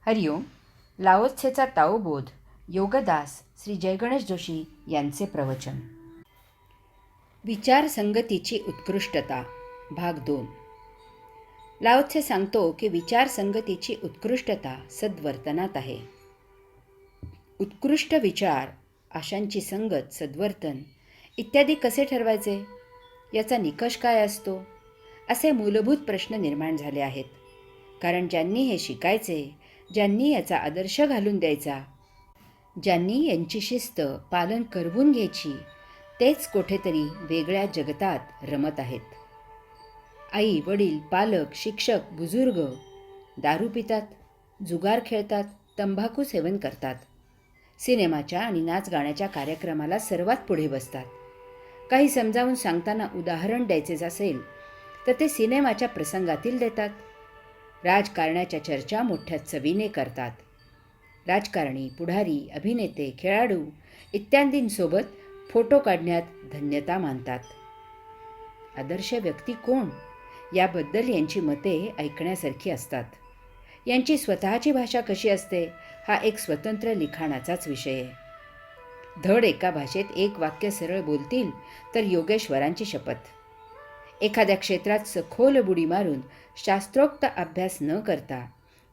हरिओम. लाओत्सेचा ताओबोध योगदास श्री जयगणेश जोशी यांचे प्रवचन. विचारसंगतीची उत्कृष्टता भाग 2. लाओत्से सांगतो की विचारसंगतीची उत्कृष्टता सद्वर्तनात आहे. उत्कृष्ट विचार, आशांची संगत, सद्वर्तन इत्यादी कसे ठरवायचे, याचा निकष काय असतो, असे मूलभूत प्रश्न निर्माण झाले आहेत. कारण ज्यांनी हे शिकायचे, ज्यांनी याचा आदर्श घालून द्यायचा, ज्यांनी यांची शिस्त पालन करवून घ्यायची, तेच कुठेतरी वेगळ्या जगतात रमत आहेत. आई, वडील, पालक, शिक्षक, बुजुर्ग दारू पितात, जुगार खेळतात, तंबाखू सेवन करतात, सिनेमाच्या आणि नाच गाण्याच्या कार्यक्रमाला सर्वात पुढे बसतात. काही समजावून सांगताना उदाहरण द्यायचे असेल तर ते सिनेमाच्या प्रसंगातील देतात. राजकारणाच्या चर्चा मोठ्या चवीने करतात. राजकारणी, पुढारी, अभिनेते, खेळाडू इत्यादींसोबत फोटो काढण्यात धन्यता मानतात. आदर्श व्यक्ती कोण, याबद्दल यांची मते ऐकण्यासारखी असतात. यांची स्वतःची भाषा कशी असते, हा एक स्वतंत्र लिखाणाचाच विषय आहे. धड एका भाषेत एक वाक्य सरळ बोलतील तर योगेश्वरांची शपथ. एखाद्या क्षेत्रात सखोल बुडी मारून शास्त्रोक्त अभ्यास न करता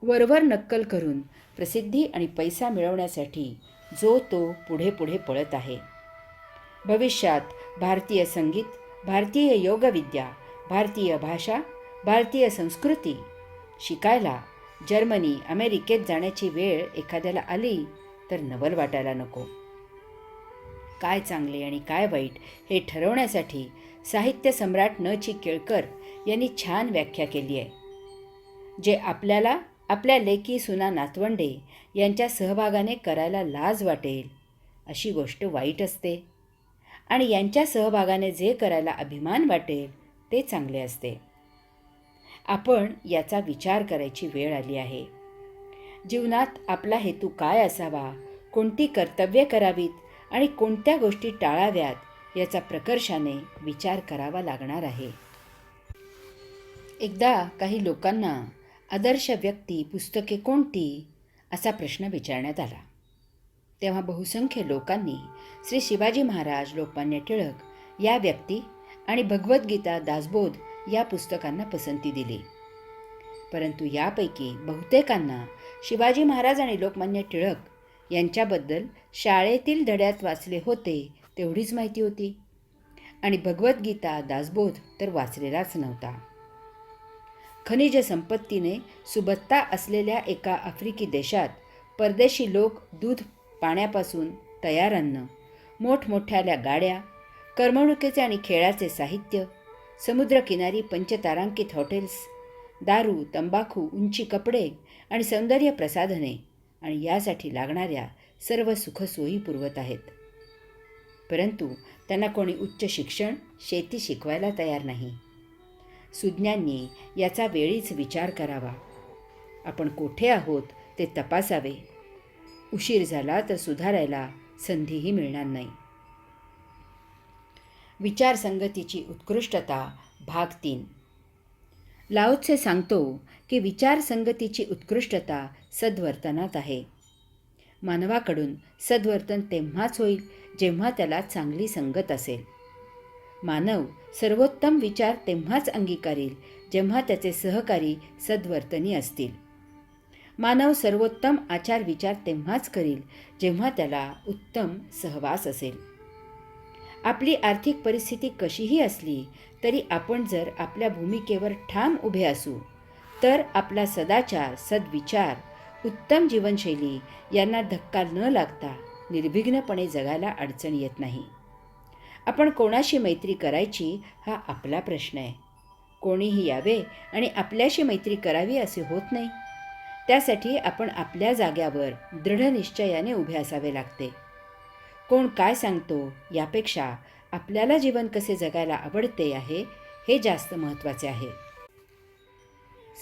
वरवर नक्कल करून प्रसिद्धी आणि पैसा मिळवण्यासाठी जो तो पुढे पुढे पळत आहे. भविष्यात भारतीय संगीत, भारतीय योगविद्या, भारतीय भाषा, भारतीय संस्कृती शिकायला जर्मनी, अमेरिकेत जाण्याची वेळ एखाद्याला आली तर नवल वाटायला नको. काय चांगले आणि काय वाईट हे ठरवण्यासाठी साहित्य सम्राट न. चि. केळकर यांनी छान व्याख्या केली आहे. जे आपल्याला आपल्या लेकी, सुना, नातवंडे यांच्या सहभागाने करायला लाज वाटेल अशी गोष्ट वाईट असते, आणि यांच्या सहभागाने जे करायला अभिमान वाटेल ते चांगले असते. आपण याचा विचार करायची वेळ आली आहे. जीवनात आपला हेतू काय असावा, कोणती कर्तव्ये करावीत आणि कोणत्या गोष्टी टाळाव्यात याचा प्रकर्षाने विचार करावा लागणार आहे. एकदा काही लोकांना आदर्श व्यक्ती, पुस्तके कोणती, असा प्रश्न विचारण्यात आला. तेव्हा बहुसंख्य लोकांनी श्री शिवाजी महाराज, लोकमान्य टिळक या व्यक्ती आणि भगवद्गीता, दासबोध या पुस्तकांना पसंती दिली. परंतु यापैकी बहुतेकांना शिवाजी महाराज आणि लोकमान्य टिळक यांच्याबद्दल शाळेतील धड्यात वाचले होते तेवढीच माहिती होती, आणि भगवद्गीता, दासबोध तर वाचलेलाच नव्हता. खनिज संपत्तीने सुबत्ता असलेल्या एका आफ्रिकी देशात परदेशी लोक दूध पाण्यापासून तयार अन्न, मोठमोठ्याल्या गाड्या, करमणुकीचे आणि खेळाचे साहित्य, समुद्रकिनारी पंचतारांकित हॉटेल्स, दारू, तंबाखू, उंची कपडे आणि सौंदर्य प्रसाधने आणि यासाठी लागणाऱ्या सर्व सुखसोयी पुरवत आहेत. परंतु त्यांना कोणी उच्च शिक्षण, शेती शिकवायला तयार नाही. सुज्ञांनी याचा वेळीच विचार करावा. आपण कोठे आहोत ते तपासावे. उशीर झाला तर सुधारायला संधीही मिळणार नाही. विचारसंगतीची उत्कृष्टता भाग 3. लाओत्से सांगतो की विचारसंगतीची उत्कृष्टता सद्वर्तनात आहे. मानवाकडून सद्वर्तन तेव्हाच होईल जेव्हा त्याला चांगली संगत असेल. मानव सर्वोत्तम विचार तेव्हाच अंगीकारेल जेव्हा त्याचे सहकारी सद्वर्तनी असतील. मानव सर्वोत्तम आचार विचार तेव्हाच करील जेव्हा त्याला उत्तम सहवास असेल. आपली आर्थिक परिस्थिती कशीही असली तरी आपण जर आपल्या भूमिकेवर ठाम उभे असू तर आपला सदाचार, सद्विचार, उत्तम जीवनशैली यांना धक्का न लागता निर्विघ्नपणे जगायला अडचण येत नाही. आपण कोणाशी मैत्री करायची हा आपला प्रश्न आहे. कोणीही यावे आणि आपल्याशी मैत्री करावी असे होत नाही. त्यासाठी आपण आपल्या जाग्यावर दृढ निश्चयाने उभे असावे लागते. कोण काय सांगतो यापेक्षा आपल्याला जीवन कसे जगायला आवडते आहे हे जास्त महत्त्वाचे आहे.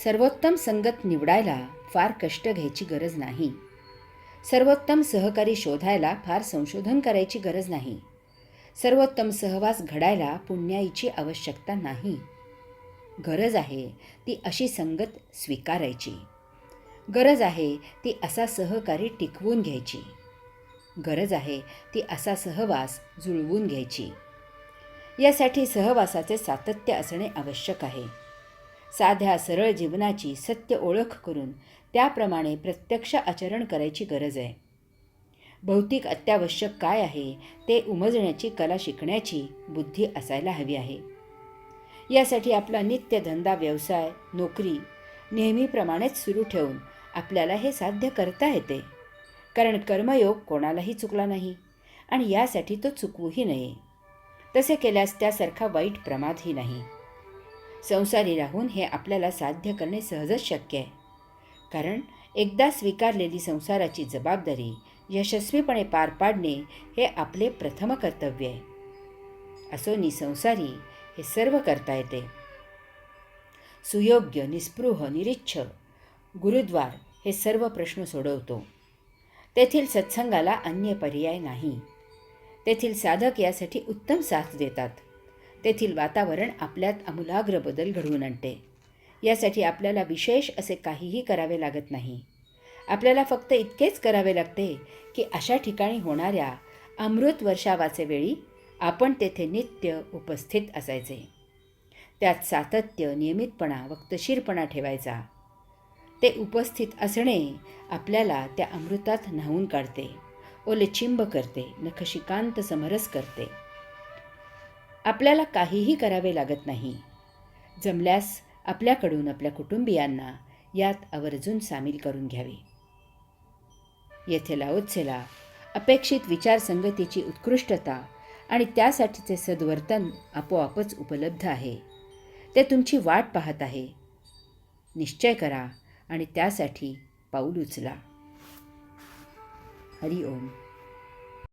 सर्वोत्तम संगत निवडायला फार कष्ट घ्यायची गरज नाही. सर्वोत्तम सहकारी शोधायला फार संशोधन करायची गरज नाही. सर्वोत्तम सहवास घडायला पुण्याईची आवश्यकता नाही. गरज आहे ती अशी संगत स्वीकारायची. गरज आहे ती असा सहकारी टिकवून घ्यायची. गरज आहे ती असा सहवास जुळवून घ्यायची. यासाठी सहवासाचे सातत्य असणे आवश्यक आहे. साध्या सरळ जीवनाची सत्य ओळख करून त्याप्रमाणे प्रत्यक्ष आचरण करायची गरज आहे. भौतिक अत्यावश्यक काय आहे ते उमजण्याची कला शिकण्याची बुद्धी असायला हवी आहे. यासाठी आपला नित्यधंदा, व्यवसाय, नोकरी नेहमीप्रमाणेच सुरू ठेवून आपल्याला हे साध्य करता येते. कारण कर्मयोग कोणालाही चुकला नाही आणि यासाठी तो चुकवूही नये. तसे केल्यास त्यासारखा वाईट प्रमादही नाही. संसारी राहून हे आपल्याला साध्य करणे सहजच शक्य आहे. कारण एकदा स्वीकारलेली संसाराची जबाबदारी यशस्वीपणे पार पाडणे हे आपले प्रथम कर्तव्य आहे. असो निसंसारी हे सर्व करता येते. सुयोग्य, निस्पृह, निरीच्छ गुरुद्वार हे सर्व प्रश्न सोडवतो. तेथील सत्संगाला अन्य पर्याय नाही. तेथील साधक यासाठी उत्तम साथ देतात. तेथील वातावरण आपल्यात आमूलाग्र बदल घडवून आणते. यासाठी आपल्याला विशेष असे काहीही करावे लागत नाही. आपल्याला फक्त इतकेच करावे लागते की अशा ठिकाणी होणाऱ्या अमृत वर्षावाचे वेळी आपण तेथे नित्य उपस्थित असायचे. त्यात सातत्य, नियमितपणा, वक्तशीरपणा ठेवायचा. ते उपस्थित असणे आपल्याला त्या अमृतात न्हावून काढते, ओलेचिंब करते, नखशिकांत समरस करते. आपल्याला काहीही करावे लागत नाही. जमल्यास आपल्याकडून आपल्या कुटुंबियांना यात आवर्जून सामील करून घ्यावे. येथे लाओत्सेला अपेक्षित विचारसंगतीची उत्कृष्टता आणि त्यासाठीचे सद्वर्तन आपोआपच उपलब्ध आहे. ते तुमची वाट पाहत आहे. निश्चय करा आणि त्यासाठी पाऊल उचला. हरि ओम.